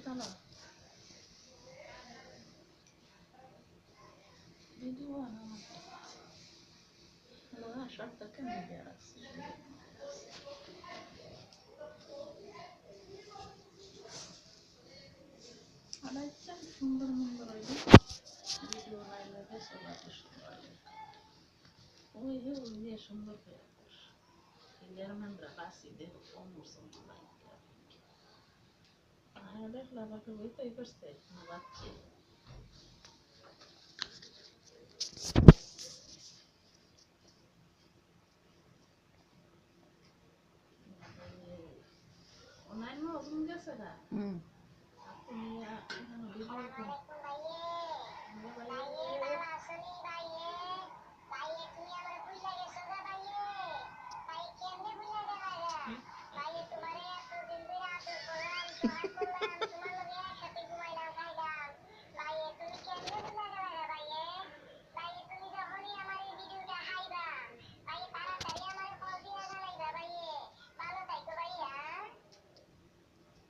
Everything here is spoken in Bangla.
তালা ভিডিও বানানো শর্টটা কেন দিয়ে রাখছি আড়াইটা সুন্দর সুন্দর হইলে ভিডিও লাইলে বেশি লাগে সুন্দর ওই যে ওই যে সুন্দর করে লেরমেন্দ্রা বাসি দেহ কম সুন্দর লাগে হ্যাঁ দেখলা বাকি ওইটাই করছে না বাচ্চা অনলাইন মজুম গেছে না আপনি ভিডিও